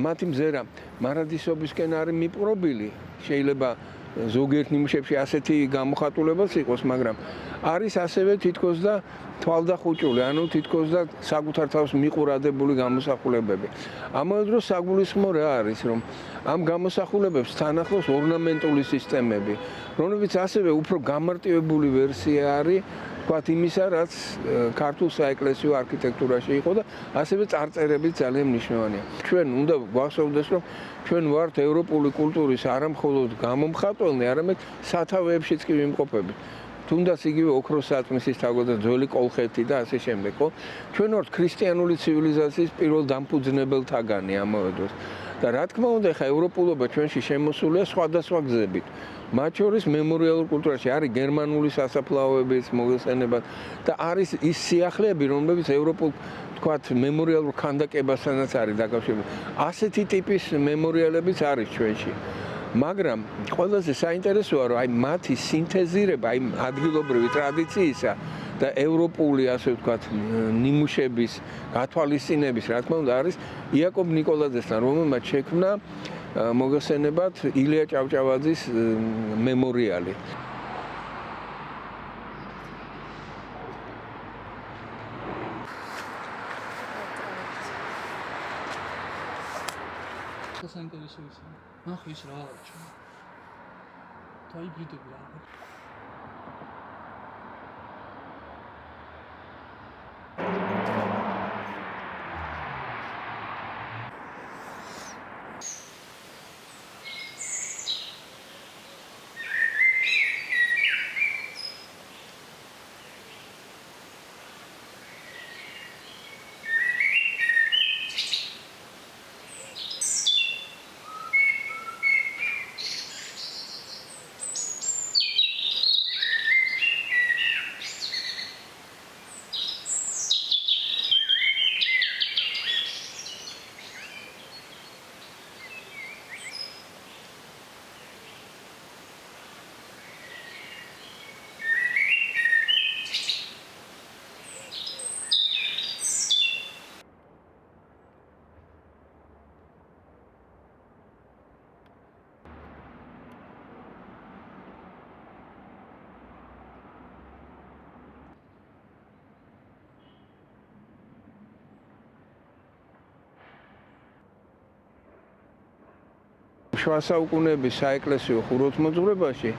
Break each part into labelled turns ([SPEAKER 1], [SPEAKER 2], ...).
[SPEAKER 1] მათი მზერა მარადისობისკენ არის მიპყრობილი, შეიძლება ზოგიერთ ნიმუშებში ასეთი გამოხატულებაც იყოს, მაგრამ არის ასევე თითქოს და თვალდახუჭული, ანუ თითქოს და საკუთარ თავს მიყურადებული გამოსახულებები. ამავე დროს საგულისხმო რა არის, რომ ამ გამოსახულებებს თან ახლავს ორნამენტული სისტემები, რომლებიც ასევე უფრო გამარტივებული ვერსია არის თქვათ იმისა, რაც ქართულ საეკლესიო არქიტექტურაში იყო და ასევე წარწერებით ძალიან მნიშვნელოვანია. ჩვენ უნდა გვახსოვდეს, რომ ჩვენ ვართ ევროპული კულტურის არა მხოლოდ გამომხატველნი, არამედ სათავეებშიც კი ვიმყოფებით. თუნდაც იგივე ოქროს საწმისის თაგვი და ძველი კოლხეთი და ასე შემდეგ, ხო? ჩვენ ვართ ქრისტიანული ცივილიზაციის პირველ დამფუძნებელთაგანი ამავე დროს. და რა თქმა უნდა, ხა ევროპულობა ჩვენში შემოსულია სხვადასხვა გზებით. მათ შორის მემორიალურ კულტურაში არის გერმანული სასაფლაოების მოგხსენება და არის ის სიახლეები, რომლებიც ევროპულ თქვათ მემორიალურ ქანდაკებასთანაც არის დაკავშირებული. ასეთი ტიპის მემორიალებიც არის ჩვენში. მაგრამ ყველაზე საინტერესოა, რომ აი მათი სინთეზირება, აი ადგილობრივი ტრადიციისა და ევროპული, ასე ვთქვათ, ნიმუშების გათვალისწინების, რა თქმა უნდა, არის იაკობ ნიკოლაძესთან, რომელმაც შექმნა მოგხსენებათ ილია ჭავჭავაძის მემორიალი.
[SPEAKER 2] საინტერესო ისე. ნახე ის რა არის ჩვენ. დაიბრიდები რა.
[SPEAKER 1] შუა საუკუნეების საეკლესიო ხუროთმოძღვრებაში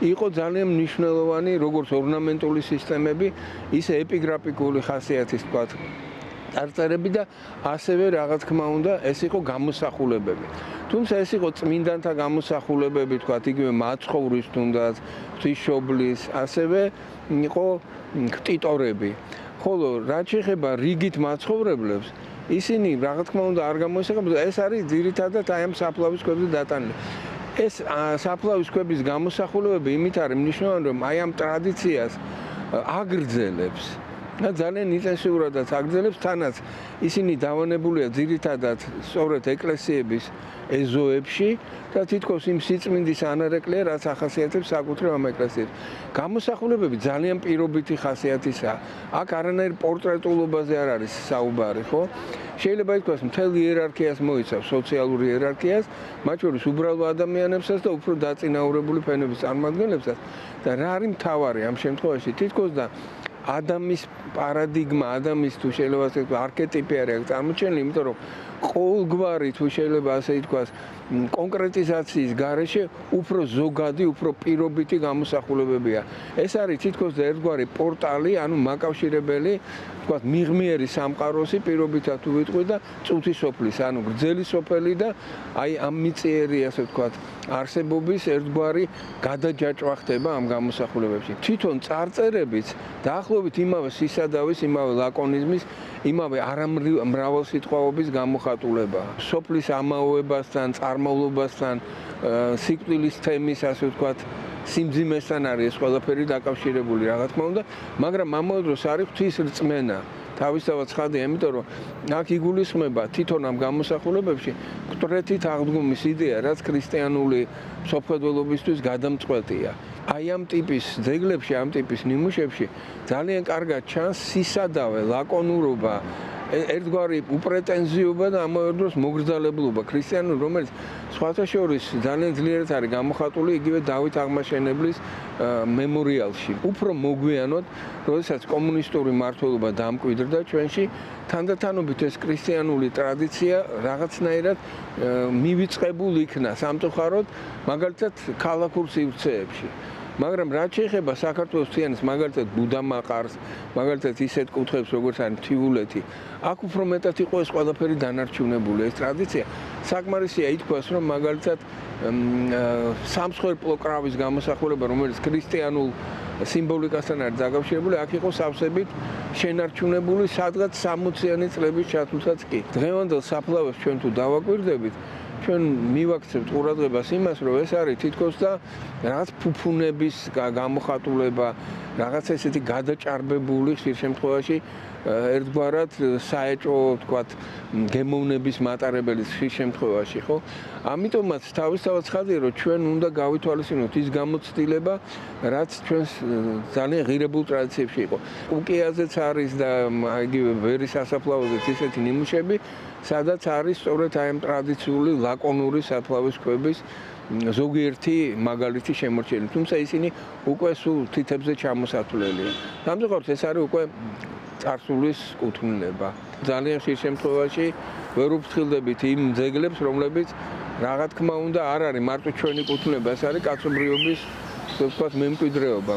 [SPEAKER 1] იყო ძალიან მნიშვნელოვანი როგორც ორნამენტული სისტემები, ისე ეპიგრაფიკული ხასიათის თქვათ წარწერები და ასევე რა თქმა უნდა ეს იყო გამოსახულებები. თუმცა ეს იყო წმინდანთა გამოსახულებები, თქვათ იგივე მაცხოვრის თუნდაც, ღვთისმშობლის, ასევე იყო ქტიტორები. ხოლო რაც შეეხება რიგით მაცხოვრებლებს, ისინი რა თქმა უნდა არ გამოისახებოდა, ეს არის ძირითადად აი ამ საფლავის ქვებზე დატანილი. ეს საფლავის ქვების გამოსახულებები იმით არის მნიშვნელოვანი, რომ აი ამ ტრადიციას აგრძელებს და ძალიან ინტენსიურადაც აგრძელებს, თანაც ისინი დავანებულია ძირითადად სწორედ ეკლესიების ეზოებში და თითქოს იმ სიწმინდის ანარეკლია, რაც ახასიათებს საკუთრებ ამ ეკლესიებს. გამოსახულებები ძალიან პირობითი ხასიათისაა. აქ არანაირ პორტრეტულობაზე არ არის საუბარი, ხო? შეიძლება ითქვას, მთელ იერარქიას მოიცავს, სოციალურ იერარქიას, მათ შორის უბრალო ადამიანებსაც და უფრო დაწინაურებული ფენების წარმოადგენლებსაც. და რა არის მთავარი ამ შემთხვევაში? თითქოს და ადამიანის პარადიგმა, ადამიანის თუ შეიძლება ასე ვთქვათ, არქეტიპი არის წარმოჩენილი, იმიტომ რომ ყოველგვარი თუ შეიძლება ასე ითქვას, კონკრეტიზაციის გარეშე უფრო ზოგადი, უფრო პირობითი გამოსახულებებია. ეს არის თითქოს და ერთგვარი პორტალი, ანუ მაკავშირებელი, ვთქვათ, მიღმიერი სამყაროსი პირობითად თუ ვიტყვი და წუთი სოფლის, ანუ გრძელი სოფელი და აი ამ მიწიერი, ასე ვთქვათ, არსებობის ერთგვარი გადაჯაჭვა ხდება ამ გამოსახულებებში. თვითონ წარწერებიც დაახლოებით იმავე სისადავის, იმავე ლაკონიზმის, იმავე არამრავალსიტყვაობის გამოხატულებაა. სოფლის ამაოებასთან, წარმავლობასთან, სიკვდილის თემის, ასე ვთქვათ, სიმძიმესთან არის ეს ყველაფერი დაკავშირებული, რა თქმა უნდა, მაგრამ ამავე დროს არის ღვთის რწმენა. თავისთავად ცხადია, იმიტომ რომ აქ იგულისხმება თვითონ ამ გამოსახულებებში მკვდრეთით აღდგომის იდეა, რაც ქრისტიანული მსოფლმხედველობისთვის გადამწყვეტია. აი ამ ტიპის ძეგლებში, ამ ტიპის ნიმუშებში ძალიან კარგად ჩანს სისადავე, ლაკონურობა, ერთგვარი უპრეტენზიობა და ამავე დროს მოგრძალებლობა ქრისტიანული, რომელიც სხვათა შორის ძალიან ძლიერად არის გამოხატული იგივე დავით აღმაშენებლის მემორიალში. უფრო მოგვიანოდ, როდესაც კომუნისტური მმართველობა დამკვიდრდა ჩვენში, თანდათანობით ეს ქრისტიანული ტრადიცია რაღაცნაირად მივიწყებულ იქნა სამწუხაროდ, მაგალითად ქალაქურ სივრცეებში. მაგრამ რაც შეეხება საქართველოს თიანის მაგალითად ბუდამაყარს, მაგალითად ისეთ კუთხეებს როგორც არის მთიულეთი, აქ უფრო მეტად იყო ეს ყველაფერი დანარჩუნებული ეს ტრადიცია. საკმარისია ითქვას, რომ მაგალითად სამსხვერპლო კრავის გამოსახულება, რომელიც ქრისტიანულ სიმბოლიკასთან არის დაკავშირებული, აქ იყო სავსებით შენარჩუნებული, სადღაც 60-იანი წლების ჩათვლითაც კი. დღევანდელ საფლავებს ჩვენ თუ დავაკვირდებით, ჩვენ მივაქცევთ ყურადღებას იმას, რომ ეს არის თითქოს და რაღაც ფუფუნების გამოხატულება, რაღაც ესეთი გადაჭარბებული ხშირ შემთხვევაში ერთგვარად საეჭვო, თქვათ, გემოვნების მატარებელი ხშირ შემთხვევაში, ხო? ამიტომაც თავისთავად ცხადია, რომ ჩვენ უნდა გავითვალისწინოთ ის გამოცდილება, რაც ჩვენს ძალიან ღირებულ ტრადიციებში იყო. უკიაზეც არის და იგივე ვერის სასაფლაოზეც ისეთი ნიმუშები, სადაც არის სწორედ აი ამ ტრადიციული ლაკონური საფლავის ქვების ზოგიერთი მაგალითი შემორჩენილი. თუმცა ისინი უკვე სულ თითებზე ჩამოსათვლელია. სამწუხაროდ ეს არის უკვე წარსულის კუთვნილება. ძალიან ხშირ შემთხვევაში ვერ უფრთხილდებით იმ ძეგლებს, რომლებიც რა თქმა უნდა არ არის მარტო ჩვენი კუთვნილება, ეს არის კაცობრიობის, ასე ვთქვათ, მემკვიდრეობა.